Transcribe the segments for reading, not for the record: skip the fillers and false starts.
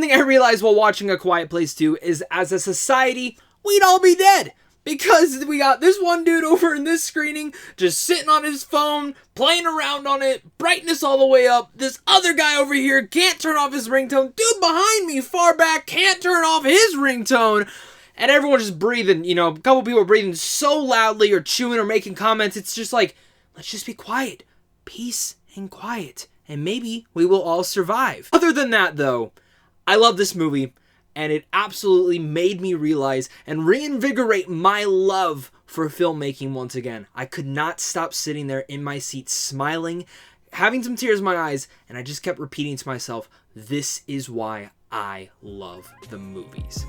Something I realized while watching A Quiet Place 2 is as a society, we'd all be dead. Because we got this one dude over in this screening, just sitting on his phone, playing around on it, brightness all the way up. This other guy over here can't turn off his ringtone. Dude behind me, far back, can't turn off his ringtone. And everyone just breathing, you know, a couple people breathing so loudly or chewing or making comments. It's just like, let's just be quiet. Peace and quiet. And maybe we will all survive. Other than that, though, I love this movie. And it absolutely made me realize and reinvigorate my love for filmmaking once again. I could not stop sitting there in my seat smiling, having some tears in my eyes, and I just kept repeating to myself, this is why I love the movies.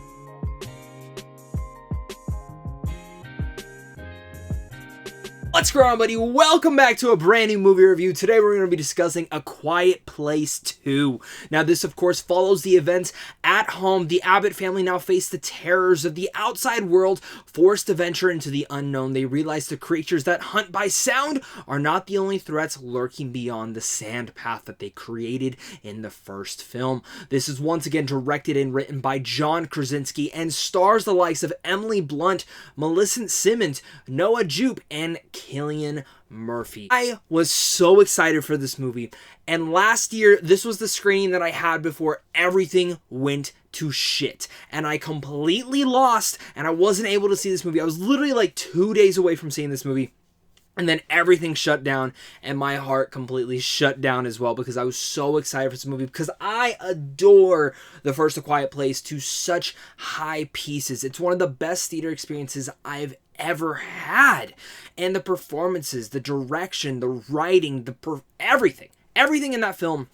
What's going on, buddy? Welcome back to a brand new movie review. Today we're going to be discussing A Quiet Place 2. Now this of course follows the events at home. The Abbott family now face the terrors of the outside world, forced to venture into the unknown. They realize the creatures that hunt by sound are not the only threats lurking beyond the sand path that they created in the first film. This is once again directed and written by John Krasinski and stars the likes of Emily Blunt, Millicent Simmons, Noah Jupe, and Cillian Murphy. I was so excited for this movie, and last year this was the screening that I had before everything went to shit, and I completely lost, and I wasn't able to see this movie. I was literally like 2 days away from seeing this movie, and then everything shut down, and my heart completely shut down as well, because I was so excited for this movie, because I adore the first A Quiet Place to such high pieces. It's one of the best theater experiences I've ever had, and the performances, the direction, the writing, everything in that film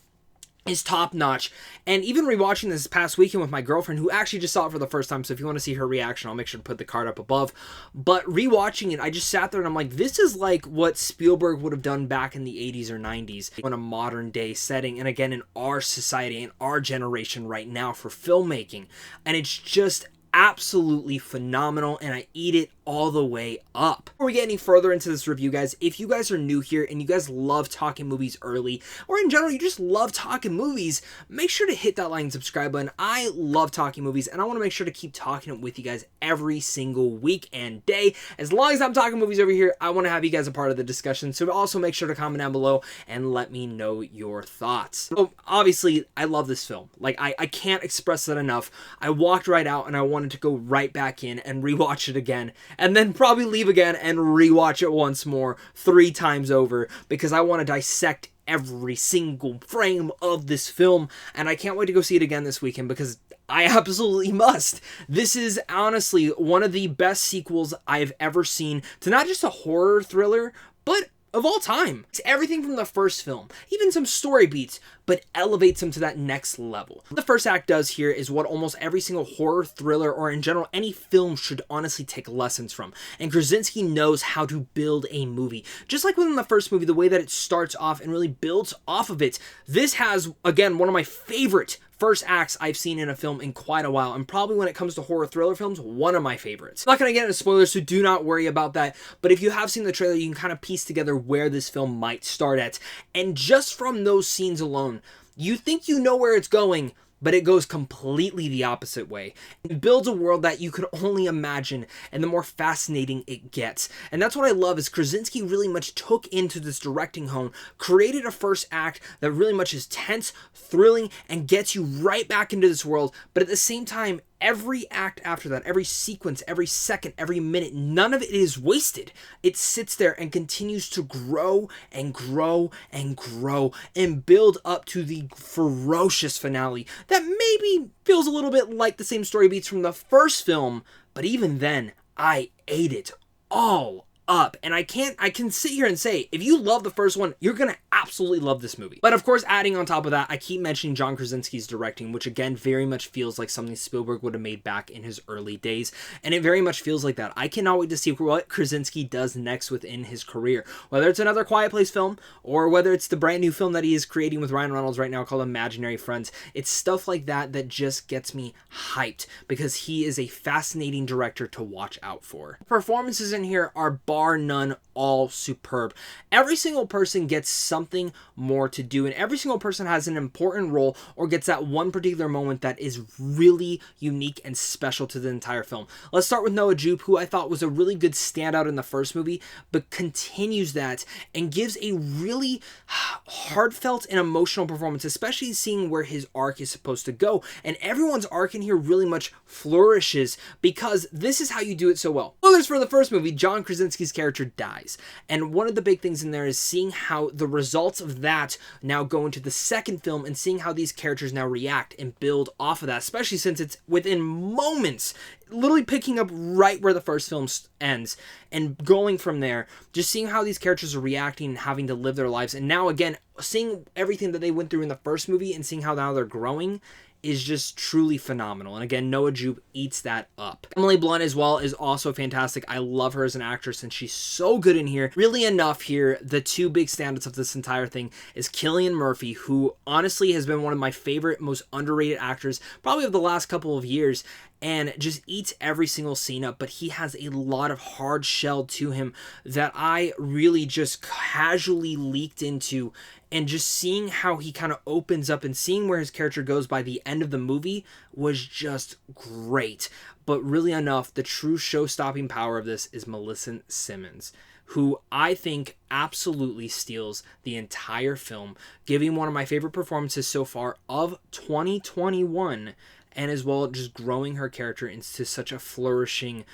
is top notch. And even rewatching this past weekend with my girlfriend, who actually just saw it for the first time, so if you want to see her reaction, I'll make sure to put the card up above. But rewatching it, I just sat there and I'm like, this is like what Spielberg would have done back in the 80s or 90s in a modern day setting, and again in our society, in our generation right now for filmmaking. And it's just absolutely phenomenal, and I eat it all the way up. Before we get any further into this review, guys, if you guys are new here and you guys love talking movies early, or in general you just love talking movies, make sure to hit that like and subscribe button. I love talking movies, and I want to make sure to keep talking it with you guys every single week and day. As long as I'm talking movies over here, I want to have you guys a part of the discussion, so also make sure to comment down below and let me know your thoughts. So obviously I love this film. Like, I can't express that enough. I walked right out and I wanted to go right back in and rewatch it again, and then probably leave again and rewatch it once more 3 times over, because I want to dissect every single frame of this film, and I can't wait to go see it again this weekend, because I absolutely must. This is honestly one of the best sequels I've ever seen to not just a horror thriller, but of all time. It's everything from the first film, even some story beats, but elevates them to that next level. What the first act does here is what almost every single horror, thriller, or in general any film should honestly take lessons from. And Krasinski knows how to build a movie. Just like within the first movie, the way that it starts off and really builds off of it, this has, again, one of my favorite first acts I've seen in a film in quite a while, and probably when it comes to horror thriller films, one of my favorites. I'm not going to get into spoilers, so do not worry about that, but if you have seen the trailer, you can kind of piece together where this film might start at, and just from those scenes alone, you think you know where it's going, but it goes completely the opposite way. It builds a world that you could only imagine, and the more fascinating it gets. And that's what I love, is Krasinski really much took into this directing home, created a first act that really much is tense, thrilling, and gets you right back into this world, but at the same time, every act after that, every sequence, every second, every minute, none of it is wasted. It sits there and continues to grow and grow and grow and build up to the ferocious finale that maybe feels a little bit like the same story beats from the first film, but even then, I ate it all up. And I can sit here and say, if you love the first one, you're gonna absolutely love this movie. But of course, adding on top of that, I keep mentioning John Krasinski's directing, which again very much feels like something Spielberg would have made back in his early days, and it very much feels like that. I cannot wait to see what Krasinski does next within his career, whether it's another Quiet Place film, or whether it's the brand new film that he is creating with Ryan Reynolds right now called Imaginary Friends. It's stuff like that that just gets me hyped, because he is a fascinating director to watch out for. Performances in here are bar bar none, all superb. Every single person gets something more to do, and every single person has an important role or gets that one particular moment that is really unique and special to the entire film. Let's start with Noah Jupe, who I thought was a really good standout in the first movie, but continues that and gives a really heartfelt and emotional performance, especially seeing where his arc is supposed to go. And everyone's arc in here really much flourishes because this is how you do it so well. Spoilers for the first movie, John Krasinski's character dies. And one of the big things in there is seeing how the results of that now go into the second film and seeing how these characters now react and build off of that, especially since it's within moments, literally picking up right where the first film ends and going from there, just seeing how these characters are reacting and having to live their lives. And now again, seeing everything that they went through in the first movie and seeing how now they're growing is just truly phenomenal. And again, Noah Jupe eats that up. Emily Blunt as well is also fantastic. I love her as an actress and she's so good in here. Really enough here, the two big standouts of this entire thing is Cillian Murphy, who honestly has been one of my favorite, most underrated actors probably of the last couple of years, and just eats every single scene up, but he has a lot of hard shell to him that I really just casually leaked into, and just seeing how he kind of opens up and seeing where his character goes by the end of the movie was just great. But really enough, the true show-stopping power of this is Millicent Simmons, who I think absolutely steals the entire film, giving one of my favorite performances so far of 2021, and as well just growing her character into such a flourishing,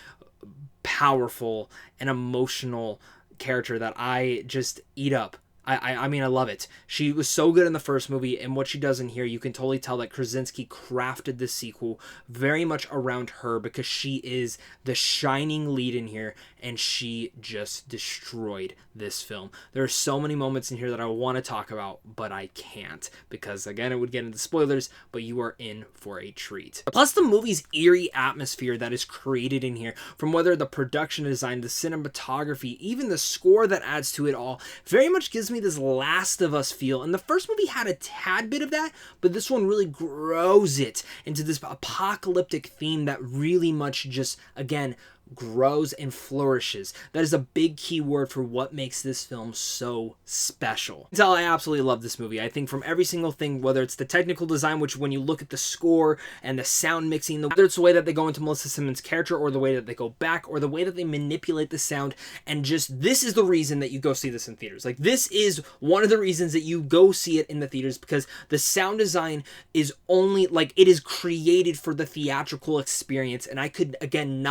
powerful, and emotional character that I just eat up. I mean, I love it. She was so good in the first movie, and what she does in here, you can totally tell that Krasinski crafted this sequel very much around her because she is the shining lead in here, and she just destroyed this film. There are so many moments in here that I want to talk about, but I can't because, again, it would get into spoilers, but you are in for a treat. Plus, the movie's eerie atmosphere that is created in here, from whether the production design, the cinematography, even the score that adds to it all, very much gives me this Last of Us feel. And the first movie had a tad bit of that, but this one really grows it into this apocalyptic theme that really much just, again, grows and flourishes. That is a big key word for what makes this film so special. So I absolutely love this movie. I think from every single thing, whether it's the technical design, which when you look at the score and the sound mixing, whether it's the way that they go into Melissa Simmons' character or the way that they go back or the way that they manipulate the sound, and just this is the reason that you go see this in theaters. Like, this is one of the reasons that you go see it in the theaters, because the sound design is only, like, it is created for the theatrical experience. And I could, again,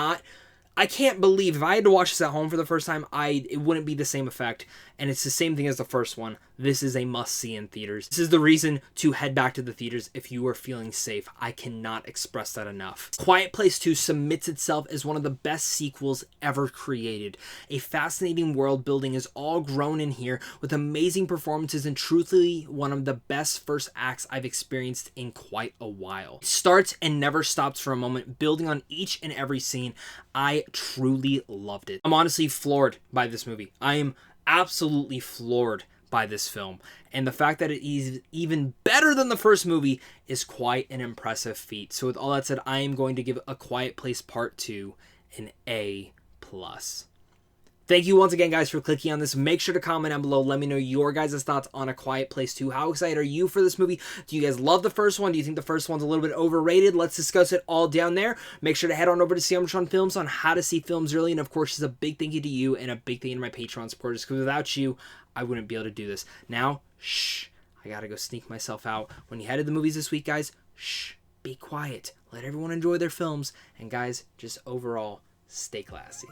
I can't believe if I had to watch this at home for the first time, it wouldn't be the same effect. And it's the same thing as the first one. This is a must-see in theaters. This is the reason to head back to the theaters if you are feeling safe. I cannot express that enough. Quiet Place 2 submits itself as one of the best sequels ever created. A fascinating world building is all grown in here with amazing performances and truthfully one of the best first acts I've experienced in quite a while. It starts and never stops for a moment, building on each and every scene. I truly loved it. I'm honestly floored by this movie. I am absolutely floored by this film, and the fact that it is even better than the first movie is quite an impressive feat. So with all that said, I am going to give A Quiet Place Part 2 an A+. Thank you once again, guys, for clicking on this. Make sure to comment down below. Let me know your guys' thoughts on A Quiet Place 2. How excited are you for this movie? Do you guys love the first one? Do you think the first one's a little bit overrated? Let's discuss it all down there. Make sure to head on over to Sean Films on how to see films early. And of course, it's a big thank you to you and a big thank you to my Patreon supporters, because without you, I wouldn't be able to do this. Now, shh, I gotta go sneak myself out. When you head to the movies this week, guys, shh, be quiet. Let everyone enjoy their films. And guys, just overall, stay classy.